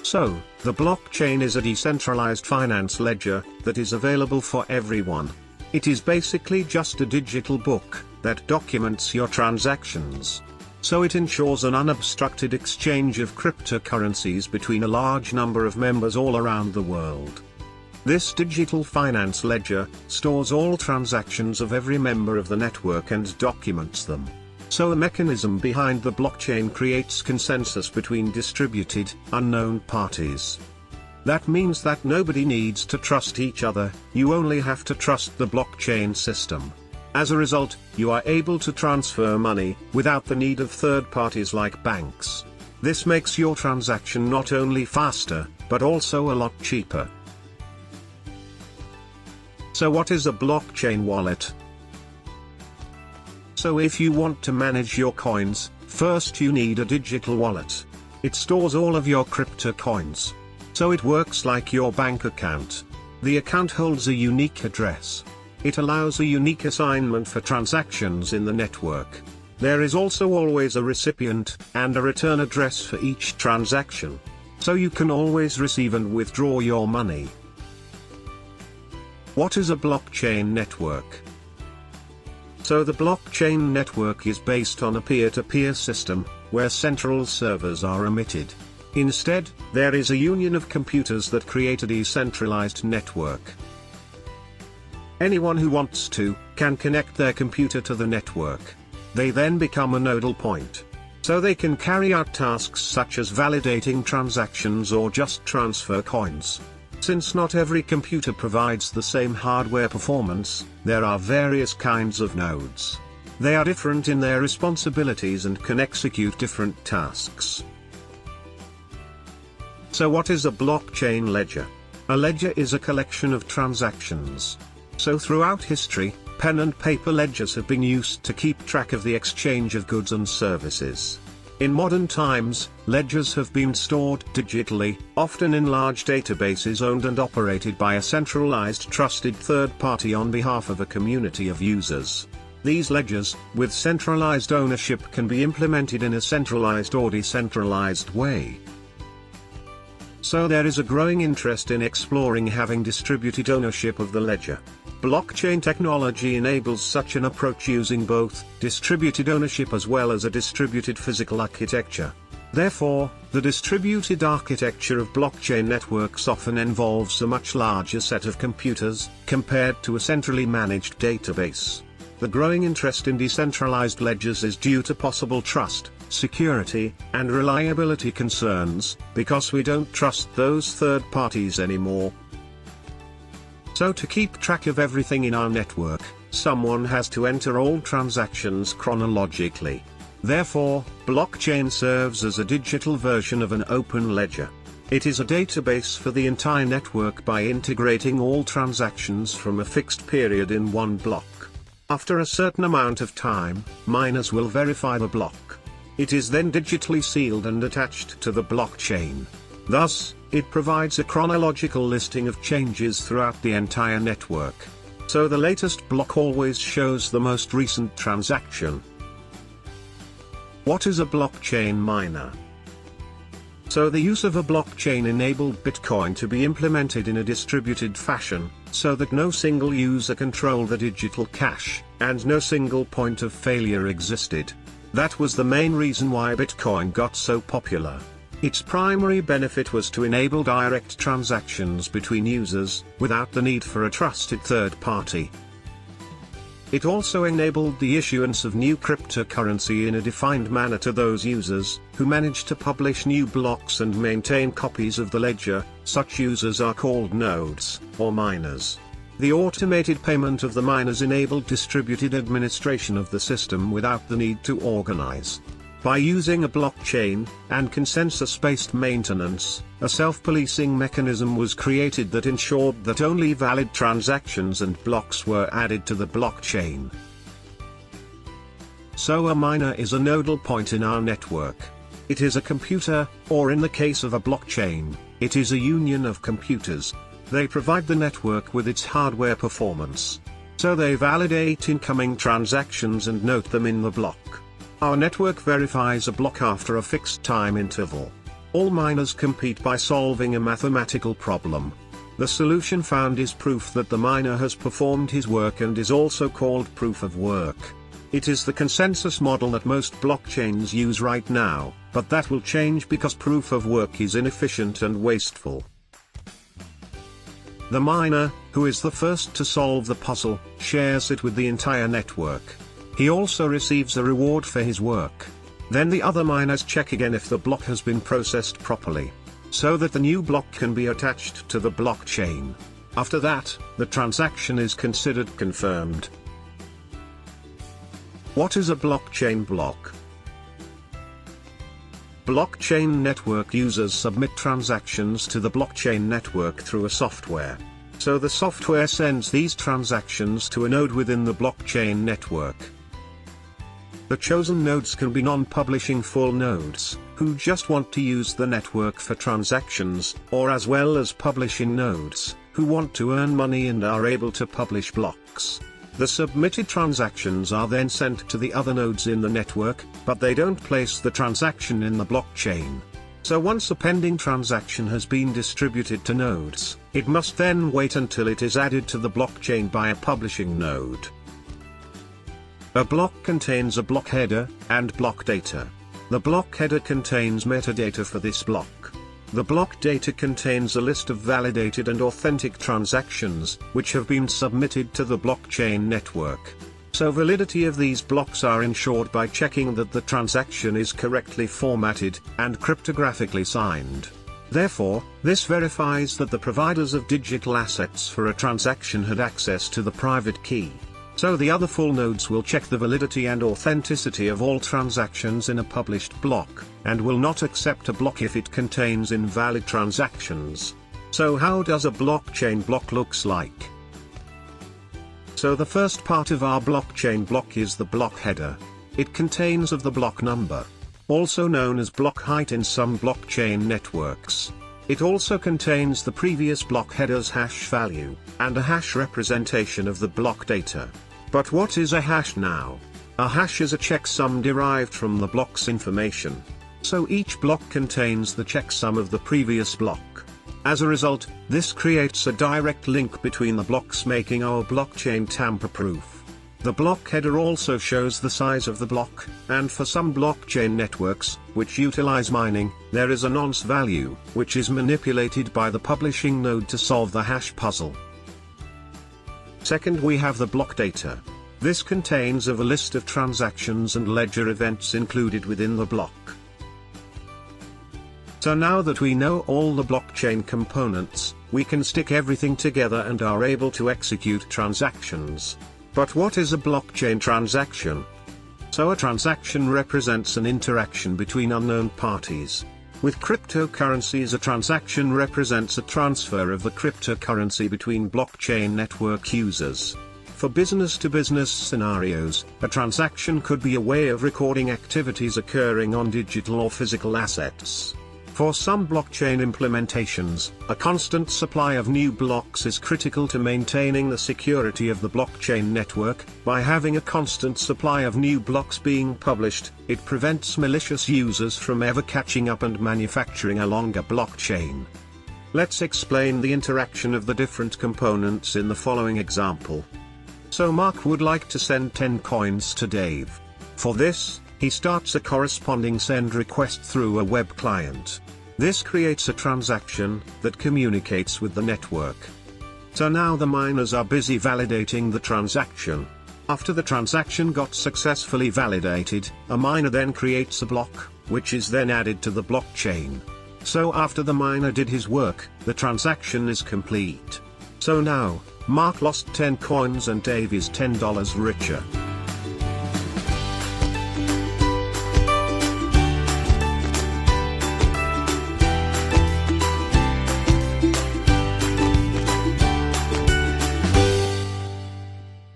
So, the blockchain is a decentralized finance ledger that is available for everyone. It is basically just a digital book that documents your transactions. So it ensures an unobstructed exchange of cryptocurrencies between a large number of members all around the world. This digital finance ledger stores all transactions of every member of the network and documents them. So a mechanism behind the blockchain creates consensus between distributed, unknown parties. That means that nobody needs to trust each other, you only have to trust the blockchain system. As a result, you are able to transfer money without the need of third parties like banks. This makes your transaction not only faster, but also a lot cheaper. So what is a blockchain wallet? So if you want to manage your coins, first you need a digital wallet. It stores all of your crypto coins. So it works like your bank account. The account holds a unique address. It allows a unique assignment for transactions in the network. There is also always a recipient and a return address for each transaction. So you can always receive and withdraw your money. What is a blockchain network? So the blockchain network is based on a peer-to-peer system, where central servers are omitted. Instead, there is a union of computers that create a decentralized network. Anyone who wants to, can connect their computer to the network. They then become a nodal point. So they can carry out tasks such as validating transactions or just transfer coins. Since not every computer provides the same hardware performance, there are various kinds of nodes. They are different in their responsibilities and can execute different tasks. So what is a blockchain ledger? A ledger is a collection of transactions. So throughout history, pen and paper ledgers have been used to keep track of the exchange of goods and services. In modern times, ledgers have been stored digitally, often in large databases owned and operated by a centralized trusted third party on behalf of a community of users. These ledgers, with centralized ownership, can be implemented in a centralized or decentralized way. So there is a growing interest in exploring having distributed ownership of the ledger. Blockchain technology enables such an approach using both distributed ownership as well as a distributed physical architecture. Therefore, the distributed architecture of blockchain networks often involves a much larger set of computers, compared to a centrally managed database. The growing interest in decentralized ledgers is due to possible trust, security, and reliability concerns, because we don't trust those third parties anymore. So to keep track of everything in our network, someone has to enter all transactions chronologically. Therefore, blockchain serves as a digital version of an open ledger. It is a database for the entire network by integrating all transactions from a fixed period in one block. After a certain amount of time, miners will verify the block. It is then digitally sealed and attached to the blockchain. Thus, it provides a chronological listing of changes throughout the entire network. So the latest block always shows the most recent transaction. What is a blockchain miner? So the use of a blockchain enabled Bitcoin to be implemented in a distributed fashion, so that no single user controlled the digital cash, and no single point of failure existed. That was the main reason why Bitcoin got so popular. Its primary benefit was to enable direct transactions between users, without the need for a trusted third party. It also enabled the issuance of new cryptocurrency in a defined manner to those users, who managed to publish new blocks and maintain copies of the ledger. Such users are called nodes, or miners. The automated payment of the miners enabled distributed administration of the system without the need to organize. By using a blockchain, and consensus-based maintenance, a self-policing mechanism was created that ensured that only valid transactions and blocks were added to the blockchain. So a miner is a nodal point in our network. It is a computer, or in the case of a blockchain, it is a union of computers. They provide the network with its hardware performance. So they validate incoming transactions and note them in the block. Our network verifies a block after a fixed time interval. All miners compete by solving a mathematical problem. The solution found is proof that the miner has performed his work and is also called proof of work. It is the consensus model that most blockchains use right now, but that will change because proof of work is inefficient and wasteful. The miner, who is the first to solve the puzzle, shares it with the entire network. He also receives a reward for his work. Then the other miners check again if the block has been processed properly, so that the new block can be attached to the blockchain. After that, the transaction is considered confirmed. What is a blockchain block? Blockchain network users submit transactions to the blockchain network through a software. So the software sends these transactions to a node within the blockchain network. The chosen nodes can be non-publishing full nodes, who just want to use the network for transactions, or as well as publishing nodes, who want to earn money and are able to publish blocks. The submitted transactions are then sent to the other nodes in the network, but they don't place the transaction in the blockchain. So once a pending transaction has been distributed to nodes, it must then wait until it is added to the blockchain by a publishing node. A block contains a block header and block data. The block header contains metadata for this block. The block data contains a list of validated and authentic transactions, which have been submitted to the blockchain network. So validity of these blocks are ensured by checking that the transaction is correctly formatted and cryptographically signed. Therefore, this verifies that the providers of digital assets for a transaction had access to the private key. So the other full nodes will check the validity and authenticity of all transactions in a published block, and will not accept a block if it contains invalid transactions. So how does a blockchain block looks like? So the first part of our blockchain block is the block header. It contains of the block number, also known as block height in some blockchain networks. It also contains the previous block header's hash value, and a hash representation of the block data. But what is a hash now? A hash is a checksum derived from the block's information. So each block contains the checksum of the previous block. As a result, this creates a direct link between the blocks, making our blockchain tamper-proof. The block header also shows the size of the block, and for some blockchain networks, which utilize mining, there is a nonce value, which is manipulated by the publishing node to solve the hash puzzle. Second, we have the block data. This contains of a list of transactions and ledger events included within the block. So now that we know all the blockchain components, we can stick everything together and are able to execute transactions. But what is a blockchain transaction? So a transaction represents an interaction between unknown parties. With cryptocurrencies, a transaction represents a transfer of the cryptocurrency between blockchain network users. For business-to-business scenarios, a transaction could be a way of recording activities occurring on digital or physical assets. For some blockchain implementations, a constant supply of new blocks is critical to maintaining the security of the blockchain network. By having a constant supply of new blocks being published, it prevents malicious users from ever catching up and manufacturing a longer blockchain. Let's explain the interaction of the different components in the following example. So Mark would like to send 10 coins to Dave. For this, he starts a corresponding send request through a web client. This creates a transaction that communicates with the network. So now the miners are busy validating the transaction. After the transaction got successfully validated, a miner then creates a block, which is then added to the blockchain. So after the miner did his work, the transaction is complete. So now, Mark lost 10 coins and Dave is $10 richer.